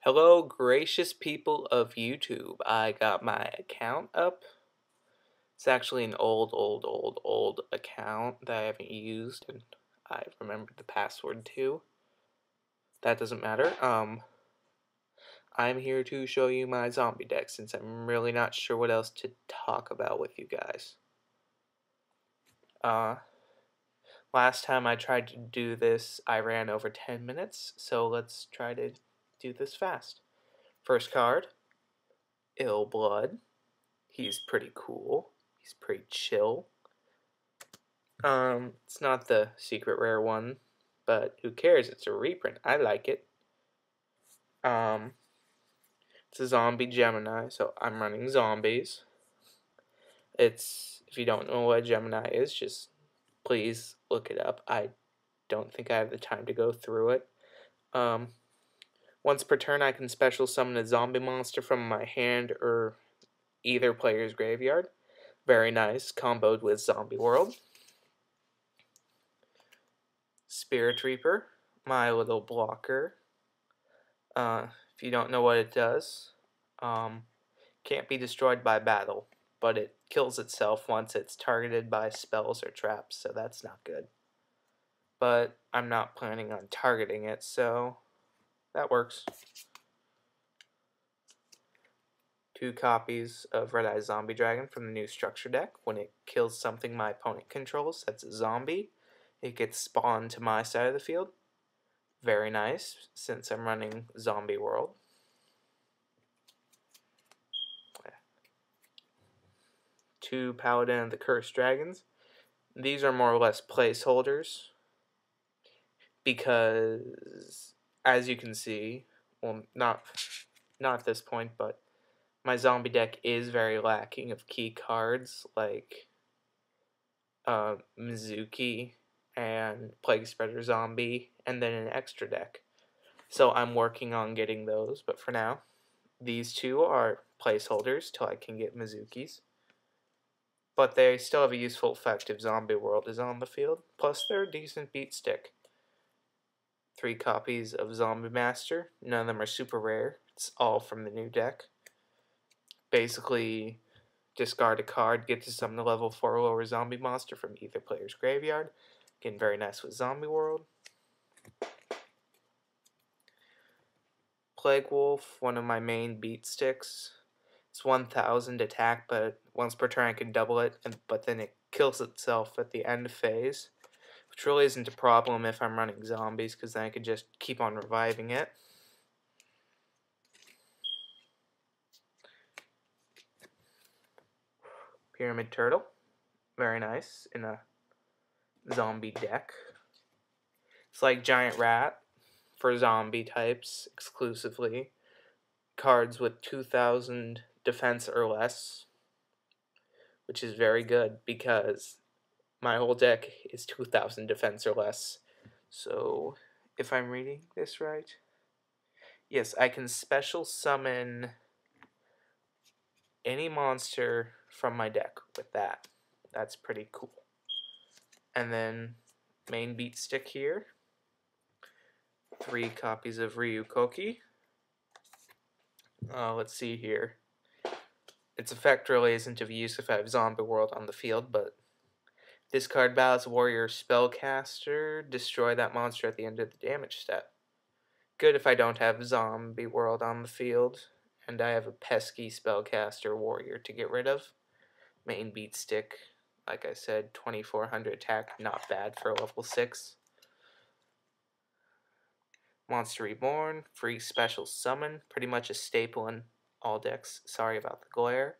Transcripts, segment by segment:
Hello, gracious people of YouTube. I got my account up. It's actually an old account that I haven't used, and I remembered the password too. That doesn't matter. I'm here to show you my zombie deck since I'm really not sure what else to talk about with you guys. Last time I tried to do this, I ran over 10 minutes, so let's try to do this fast. First card, Ill Blood. He's pretty cool. He's pretty chill. It's not the secret rare one, but who cares? It's a reprint. I like it. It's a zombie Gemini, so I'm running zombies. If you don't know what Gemini is, just please look it up. I don't think I have the time to go through it. Once per turn, I can special summon a zombie monster from my hand or either player's graveyard. Very nice, comboed with Zombie World. Spirit Reaper, my little blocker. If you don't know what it does, can't be destroyed by battle, but it kills itself once it's targeted by spells or traps, so that's not good. But I'm not planning on targeting it, so that works. 2 copies of Red Eye Zombie Dragon from the new structure deck. When it kills something my opponent controls that's a zombie, it gets spawned to my side of the field. Very nice, since I'm running Zombie World. 2 Paladin of the Cursed Dragons. These are more or less placeholders because, as you can see, well, not at this point, but my zombie deck is very lacking of key cards like Mezuki and Plague Spreader Zombie, and then an extra deck. So I'm working on getting those, but for now, these 2 are placeholders till I can get Mezuki's. But they still have a useful effect if Zombie World is on the field, plus they're a decent beat stick. 3 copies of Zombie Master, none of them are super rare, it's all from the new deck. Basically, discard a card, get to summon a level 4 or lower zombie monster from either player's graveyard. Getting very nice with Zombie World. Plague Wolf, one of my main beat sticks. It's 1000 attack, but once per turn I can double it, but then it kills itself at the end phase, which really isn't a problem if I'm running zombies, because then I can just keep on reviving it. Pyramid Turtle, very nice in a zombie deck. It's like Giant Rat for zombie types exclusively. Cards with 2000 defense or less, which is very good because my whole deck is 2000 defense or less. So, if I'm reading this right, yes, I can special summon any monster from my deck with that. That's pretty cool. And then, main beat stick here. 3 copies of Ryukoki. Let's see here. Its effect really isn't of use if I have Zombie World on the field, but discard Ballast Warrior Spellcaster, destroy that monster at the end of the damage step. Good if I don't have Zombie World on the field, and I have a pesky Spellcaster Warrior to get rid of. Main beat stick, like I said, 2400 attack, not bad for a level 6. Monster Reborn, free special summon, pretty much a staple in all decks. Sorry about the glare.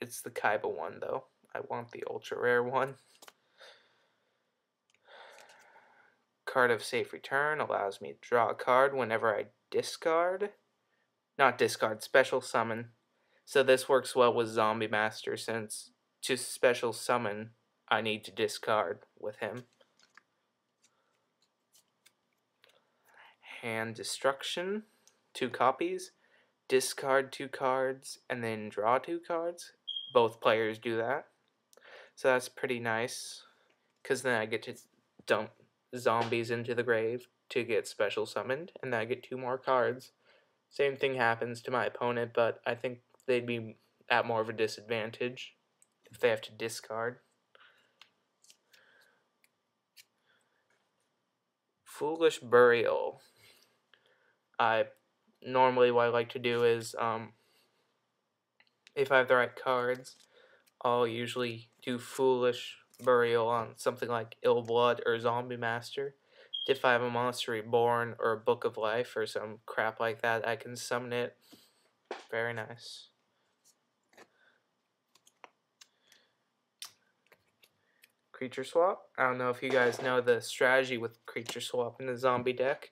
It's the Kaiba one, though. I want the ultra rare one. Card of Safe Return allows me to draw a card whenever I discard. Not discard, special summon. So this works well with Zombie Master, since to special summon, I need to discard with him. Hand Destruction, 2 copies. Discard 2 cards, and then draw 2 cards. Both players do that. So that's pretty nice, because then I get to dump zombies into the grave to get special summoned, and I get 2 more cards. Same thing happens to my opponent, but I think they'd be at more of a disadvantage if they have to discard. Foolish Burial. Normally what I like to do is, if I have the right cards, I'll usually do Foolish Burial on something like Ill Blood or Zombie Master. If I have a Monster Reborn or a Book of Life or some crap like that, I can summon it. Very nice. Creature Swap. I don't know if you guys know the strategy with Creature Swap in the zombie deck,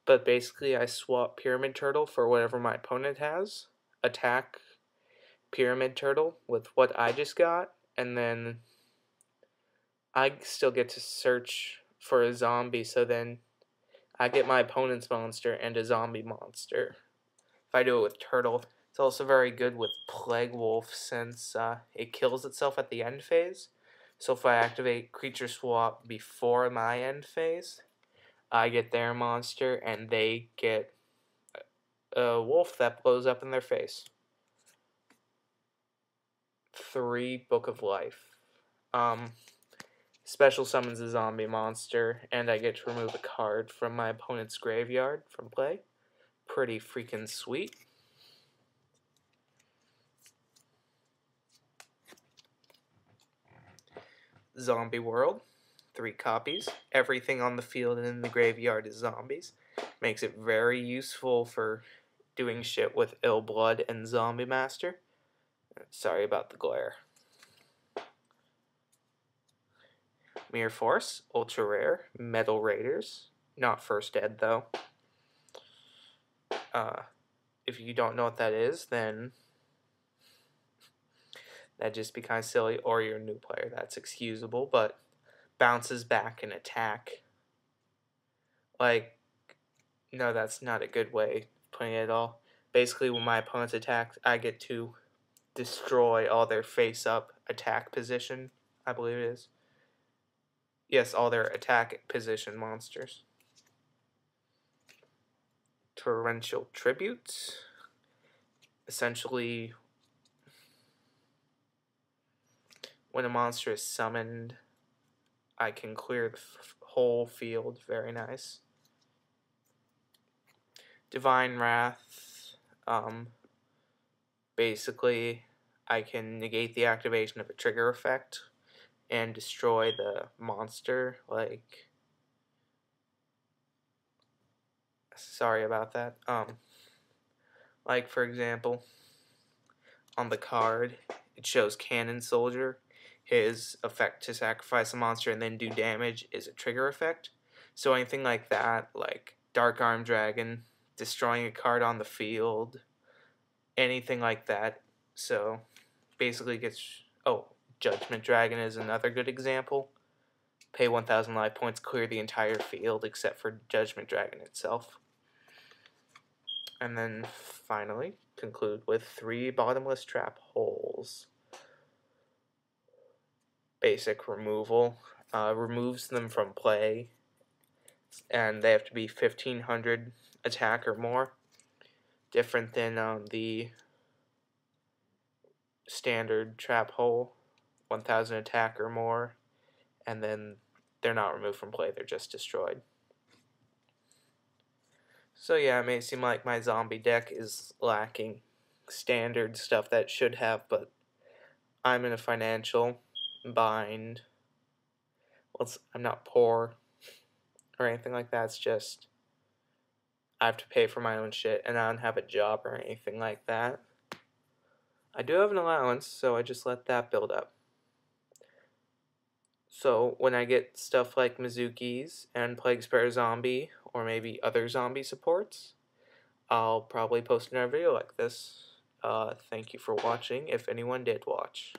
but basically I swap Pyramid Turtle for whatever my opponent has, attack Pyramid Turtle with what I just got, and then I still get to search for a zombie, so then I get my opponent's monster and a zombie monster. If I do it with Turtle, it's also very good with Plague Wolf since it kills itself at the end phase. So if I activate Creature Swap before my end phase, I get their monster and they get a wolf that blows up in their face. 3 Book of Life. Special summons a zombie monster, and I get to remove a card from my opponent's graveyard from play. Pretty freaking sweet. Zombie World. 3 copies. Everything on the field and in the graveyard is zombies. Makes it very useful for doing shit with Ill Blood and Zombie Master. Sorry about the glare. Mirror Force, ultra rare. Metal Raiders, not first ed though. If you don't know what that is, then that'd just be kind of silly, or you're a new player, that's excusable, but bounces back and attack. Like, no, that's not a good way of putting it at all. Basically, when my opponent's attacked, I get to destroy all their face-up attack position, I believe it is. Yes, all their attack position monsters. Torrential Tributes. Essentially, when a monster is summoned, I can clear the whole field. Very nice. Divine Wrath. Basically, I can negate the activation of a trigger effect and destroy the monster. Sorry about that. Like, for example, on the card, it shows Cannon Soldier. His effect to sacrifice a monster and then do damage is a trigger effect. So anything like that, like Dark Arm Dragon, destroying a card on the field, anything like that. So basically gets... Oh, Judgment Dragon is another good example. Pay 1,000 life points, clear the entire field except for Judgment Dragon itself. And then finally conclude with 3 Bottomless Trap Holes. Basic removal. Removes them from play, and they have to be 1,500 attack or more. Different than the standard trap hole, 1,000 attack or more, and then they're not removed from play, they're just destroyed. So yeah, it may seem like my zombie deck is lacking standard stuff that it should have, but I'm in a financial bind. Well, I'm not poor or anything like that, it's just I have to pay for my own shit, and I don't have a job or anything like that. I do have an allowance, so I just let that build up. So when I get stuff like Mezuki's and Plague Spare Zombie, or maybe other zombie supports, I'll probably post another video like this. Thank you for watching, if anyone did watch.